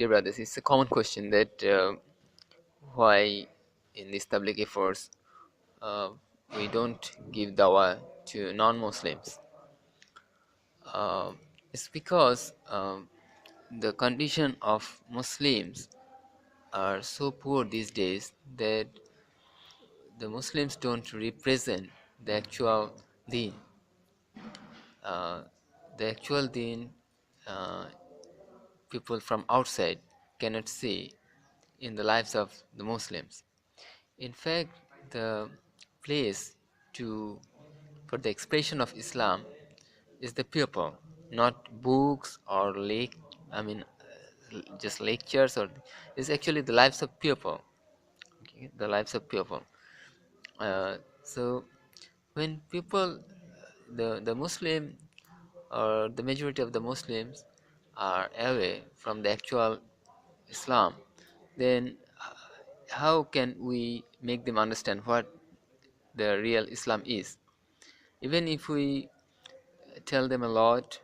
Dear brothers, it's a common question that why in these Tablig efforts uh, we don't give dawah to non-Muslims. Uh, it's because the condition of Muslims are so poor these days that the Muslims don't represent the actual deen. Uh, the actual deen uh, people from outside cannot see in the lives of the Muslims. In fact, the place to for the expression of Islam is the people, not books or just lectures, or it's actually the lives of people. Okay? The lives of people. So when people, the Muslim or the majority of the Muslims are away from the actual Islam, then how can we make them understand what the real Islam is? Even if we tell them a lot,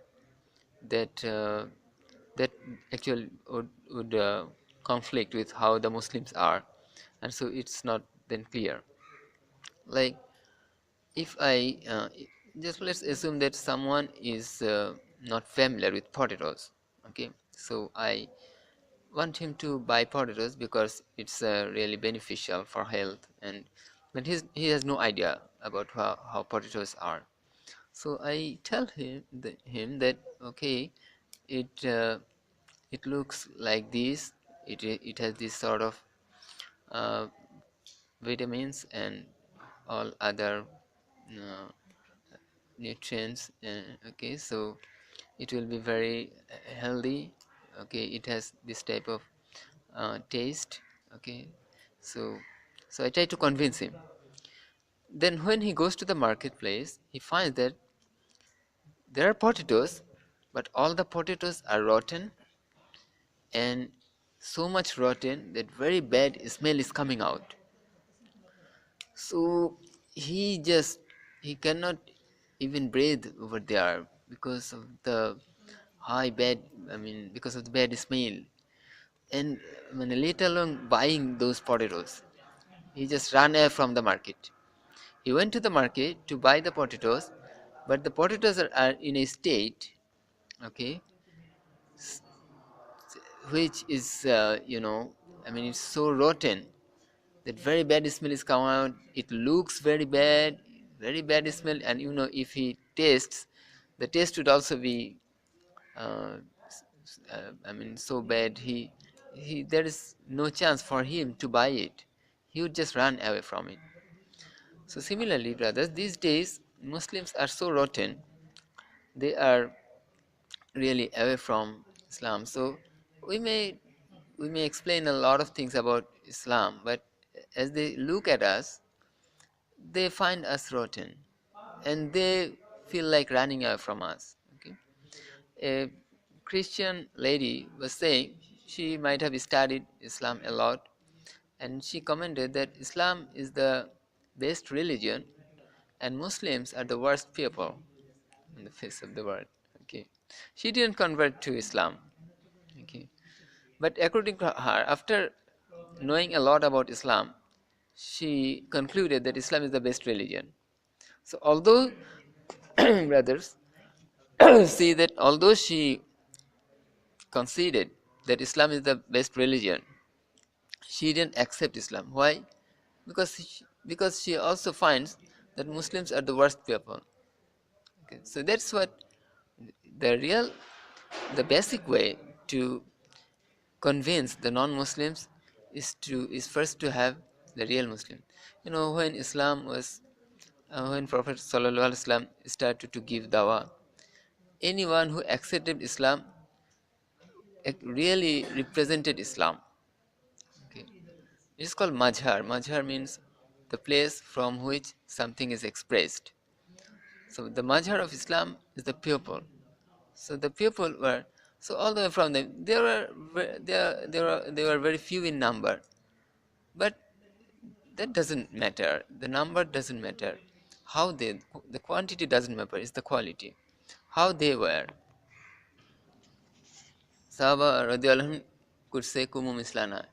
that actually would conflict with how the Muslims are, and so it's not then clear. Like if I just let's assume that someone is not familiar with potatoes. Okay, so I want him to buy potatoes because it's really beneficial for health, and but he has no idea about how potatoes are. So I tell him that okay, it it looks like this. It has this sort of uh, vitamins and all other uh, nutrients. Okay, so it will be very healthy. Okay, it has this type of taste. Okay, so I try to convince him. Then when he goes to the marketplace, he finds that there are potatoes, but all the potatoes are rotten, and so much rotten that very bad smell is coming out. So he cannot even breathe over there because of the high bad, because of the bad smell. And when let alone buying those potatoes, he just ran away from the market. He went to the market to buy the potatoes, but the potatoes are in a state, okay, which is it's so rotten that very bad smell is coming out. It looks very bad smell, and if he tastes, the taste would also be uh, so bad. He there is no chance for him to buy it. He would just run away from it. So similarly, brothers, these days Muslims are so rotten. They are really away from Islam. So we may explain a lot of things about Islam, but as they look at us, they find us rotten, and they feel like running away from us. Okay, a Christian lady was saying she might have studied Islam a lot, and she commented that Islam is the best religion, and Muslims are the worst people on the face of the world. Okay, she didn't convert to Islam. Okay, but according to her, after knowing a lot about Islam, she concluded that Islam is the best religion. So, although brothers see that although she conceded that Islam is the best religion, she didn't accept Islam. Why? Because she also finds that Muslims are the worst people. Okay, so that's what the real, the basic way to convince the non-Muslims is first to have the real Muslim. When Islam was when Prophet Sallallahu Alaihi Wasallam started to give dawah, anyone who accepted Islam really represented Islam. Okay. It is called Mazhar. Mazhar means the place from which something is expressed. So the Mazhar of Islam is the people. So the people were, so all the way from them, they were very few in number, but that doesn't matter. The number doesn't matter. How they, the quantity doesn't matter. It's the quality. How they were. Sahaba radiallahu anhum could say kumu mislana.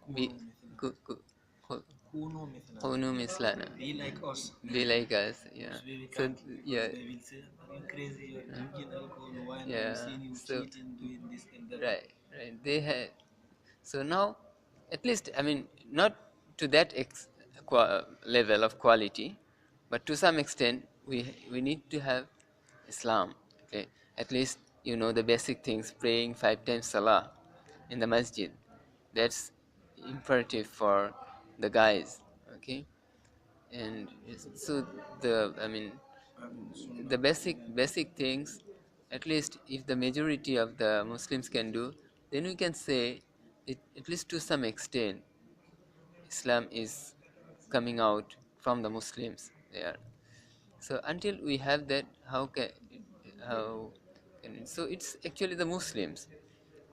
Kunu mislana. Be like us. Be like us. Yeah. So yeah. They will say, "Are you crazy? You're drinking alcohol. Why are you seeing you cheating, doing this and that?" Right. Right. They had. So now, at least, I mean, not to that level of quality, but to some extent, we need to have Islam. Okay, at least the basic things: praying 5 times salah in the masjid. That's imperative for the guys. Okay, and so I mean, the basic things. At least, if the majority of the Muslims can do, then we can say it, at least to some extent, Islam is coming out from the Muslims there. So until we have that, how so it's actually the Muslims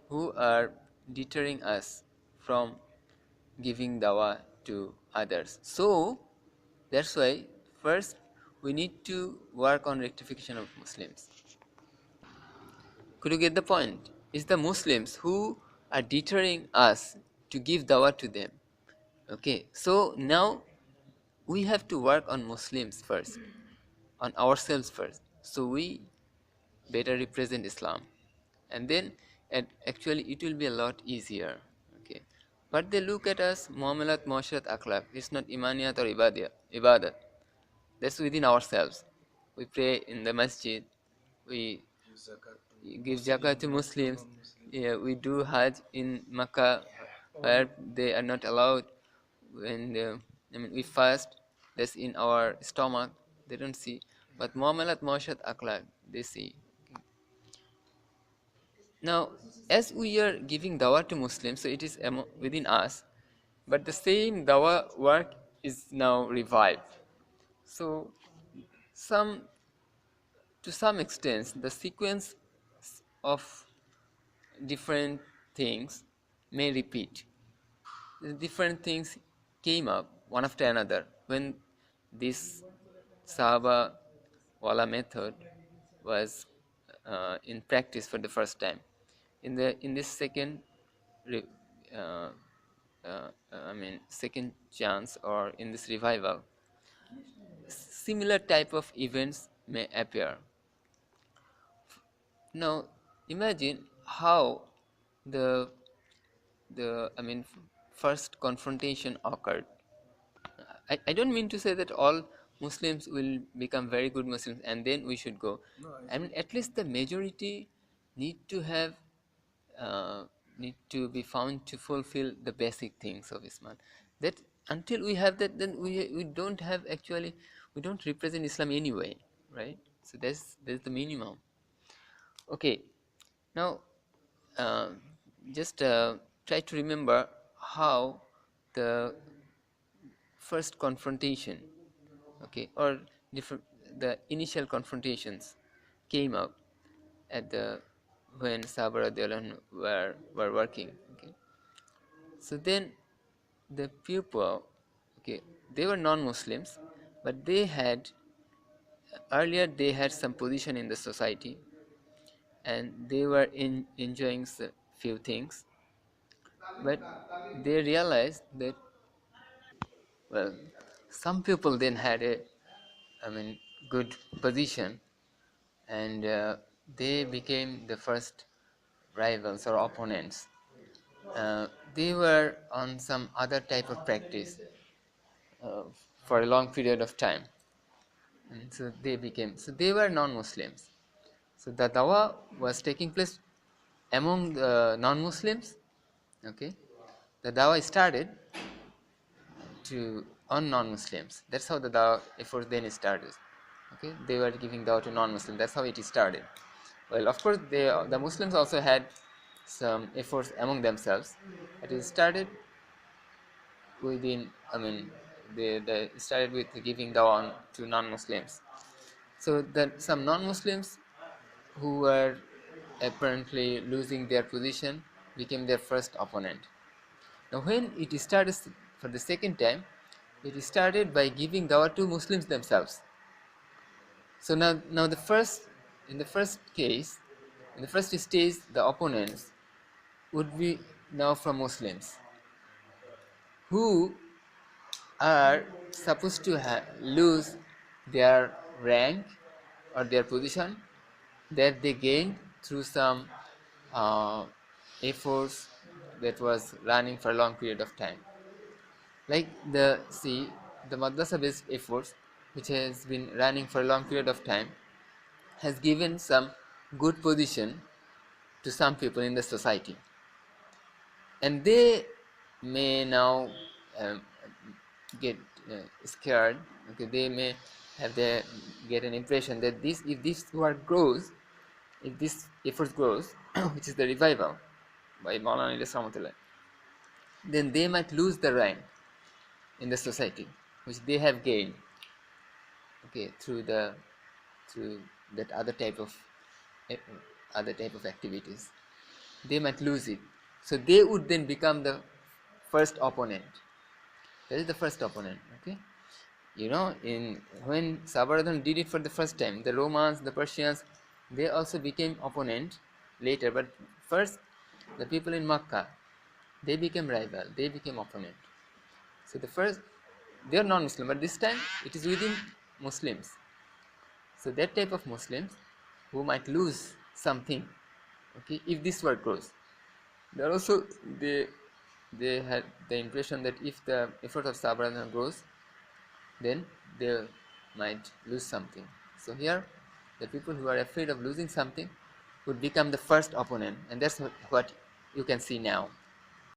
who are deterring us from giving dawah to others. So that's why first we need to work on rectification of Muslims. Could you get the point? It's the Muslims who are deterring us to give dawah to them. Okay, so now we have to work on Muslims first, on ourselves first, so we better represent Islam, and then actually it will be a lot easier. Okay, but they look at us muamalat, muasharat, akhlaq. It's not imaniyat or ibadat. That's within ourselves. We pray in the masjid. We give zakat to Muslims. Yeah, we do Hajj in Makkah, where they are not allowed. And I mean, we fast. That's in our stomach. They don't see. But muamalat, muasharat, akhlaq, they see. Now, as we are giving dawah to Muslims, so it is within us, but the same dawah work is now revived. So, some to some extent, the sequence of different things may repeat. The different things came up one after another when this Sahaba Wala method was in practice for the first time. In this second uh, I mean second chance, or in this revival, similar type of events may appear. Now imagine how the I mean first confrontation occurred. I don't mean to say that all Muslims will become very good Muslims and then we should go. I mean, at least the majority need to have need to be found to fulfill the basic things of Islam. That until we have that, then we don't have actually, we don't represent Islam anyway, right? So that's the minimum. Okay, now uh, just try to remember how the first confrontation, okay, or different the initial confrontations came up at the when Sahaba radiallahu anhu were working. Okay, so then the people, okay, they were non-Muslims, but they had earlier they had some position in the society, and they were enjoying few things, but they realized that, well, some people then had a, I mean, good position, and they became the first rivals or opponents. They were on some other type of practice uh, for a long period of time, and so they were non-Muslims. So the dawah was taking place among the non-Muslims. Okay, the dawah started to on non-Muslims. That's how the dawah effort then started. Okay, they were giving dawah to non-Muslims. That's how it started. Well, of course, the Muslims also had some efforts among themselves. It started within, I mean, they started with giving dawah to non-Muslims. So that some non-Muslims who were apparently losing their position became their first opponent. Now, when it started for the second time, it started by giving dawah to Muslims themselves. So now in the first case, in the first stage, the opponents would be now from Muslims who are supposed to lose their rank or their position that they gained through some uh, efforts that was running for a long period of time. Like the madrasa based efforts which has been running for a long period of time has given some good position to some people in the society, and they may now um, get scared. Okay, they may have the get an impression that this if this work grows, if this effort grows, which is the revival by Maulana Ilyas Rahmatullah, then they might lose the rank in the society which they have gained, okay, through that eh, other type of activities. They might lose it, so they would then become the first opponent. That is the first opponent. Okay, in when Sabaradhan did it for the first time, the Romans, the Persians, they also became opponent later, but first the people in Makkah, they became rival, they became opponent. So the first, they are non-Muslim, but this time it is within Muslims. So that type of Muslims who might lose something, okay, if this work grows. They are also they had the impression that if the effort of Sabaradhan grows, then they might lose something. So here, the people who are afraid of losing something would become the first opponent, and that's what you can see now.